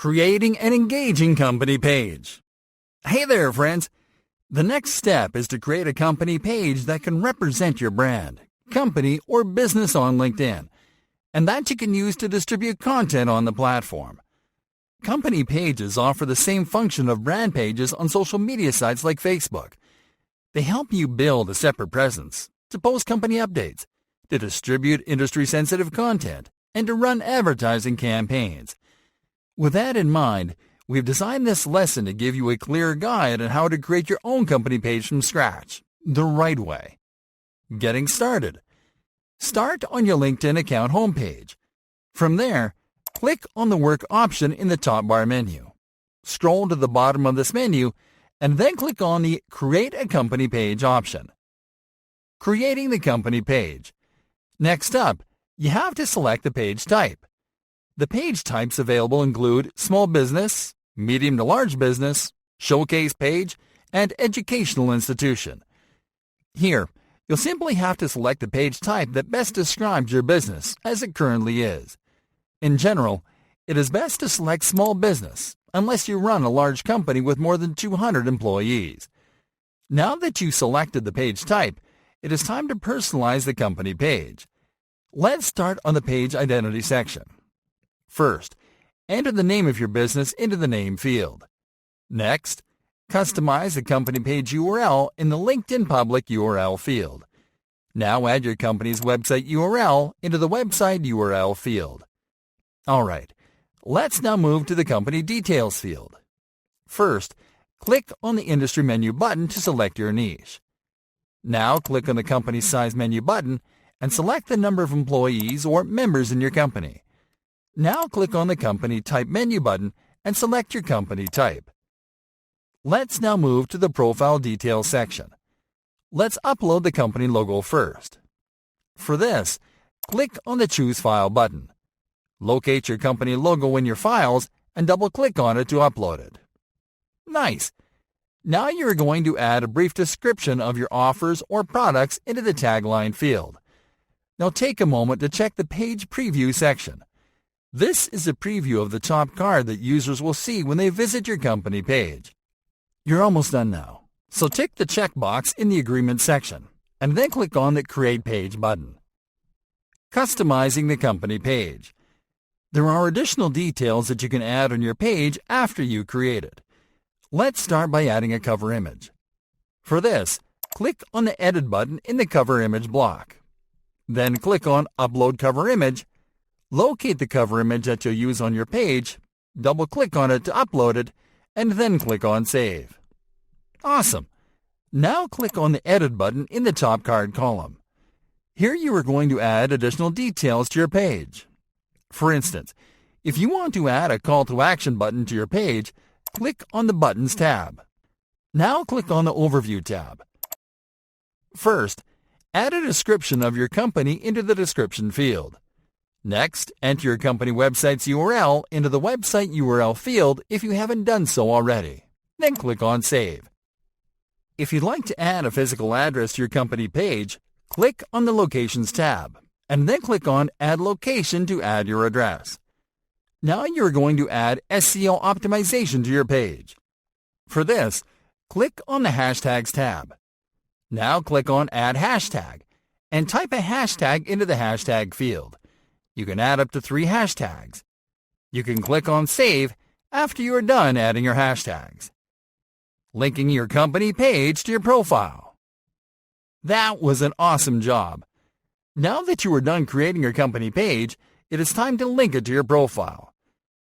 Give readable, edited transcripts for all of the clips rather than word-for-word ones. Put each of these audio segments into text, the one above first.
Creating an engaging company page. Hey there, friends! The next step is to create a company page that can represent your brand, company, or business on LinkedIn, and that you can use to distribute content on the platform. Company pages offer the same function of brand pages on social media sites like Facebook. They help you build a separate presence, to post company updates, to distribute industry-sensitive content, and to run advertising campaigns. With that in mind, we've designed this lesson to give you a clear guide on how to create your own company page from scratch, the right way. Getting started. Start on your LinkedIn account homepage. From there, click on the Work option in the top bar menu. Scroll to the bottom of this menu, and then click on the Create a Company Page option. Creating the company page. Next up, you have to select the page type. The page types available include small business, medium to large business, showcase page, and educational institution. Here, you'll simply have to select the page type that best describes your business as it currently is. In general, it is best to select small business unless you run a large company with more than 200 employees. Now that you've selected the page type, it is time to personalize the company page. Let's start on the page identity section. First, enter the name of your business into the name field. Next, customize the company page URL in the LinkedIn public URL field. Now add your company's website URL into the website URL field. Alright, let's now move to the company details field. First, click on the industry menu button to select your niche. Now click on the company size menu button and select the number of employees or members in your company. Now click on the company type menu button and select your company type. Let's now move to the profile details section. Let's upload the company logo first. For this, click on the Choose File button. Locate your company logo in your files and double-click on it to upload it. Nice! Now you're going to add a brief description of your offers or products into the tagline field. Now take a moment to check the page preview section. This is a preview of the top card that users will see when they visit your company page. You're almost done now, so tick the checkbox in the Agreement section, and then click on the Create Page button. Customizing the company page. There are additional details that you can add on your page after you create it. Let's start by adding a cover image. For this, click on the Edit button in the Cover Image block. Then click on Upload Cover Image. Locate the cover image that you'll use on your page, double-click on it to upload it, and then click on Save. Awesome! Now click on the Edit button in the top card column. Here you are going to add additional details to your page. For instance, if you want to add a call to action button to your page, click on the Buttons tab. Now click on the Overview tab. First, add a description of your company into the description field. Next, enter your company website's URL into the website URL field if you haven't done so already. Then click on Save. If you'd like to add a physical address to your company page, click on the Locations tab, and then click on Add Location to add your address. Now you're going to add SEO optimization to your page. For this, click on the Hashtags tab. Now click on Add Hashtag, and type a hashtag into the hashtag field. You can add up to 3 hashtags. You can click on Save after you are done adding your hashtags. Linking your company page to your profile. That was an awesome job. Now that you are done creating your company page, it is time to link it to your profile.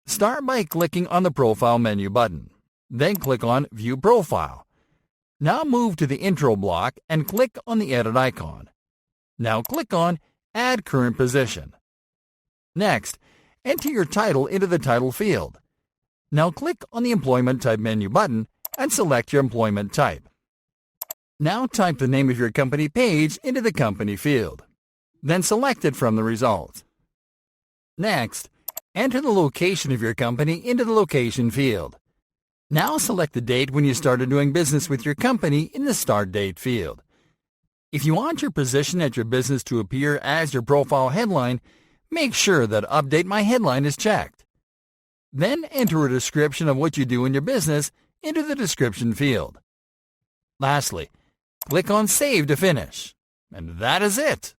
Start by clicking on the Profile menu button. Then click on View Profile. Now move to the Intro block and click on the Edit icon. Now click on Add Current Position. Next, enter your title into the title field. Now click on the Employment Type menu button and select your employment type. Now type the name of your company page into the company field. Then select it from the results. Next, enter the location of your company into the Location field. Now select the date when you started doing business with your company in the Start Date field. If you want your position at your business to appear as your profile headline, make sure that Update My Headline is checked. Then enter a description of what you do in your business into the description field. Lastly, click on Save to finish. And that is it.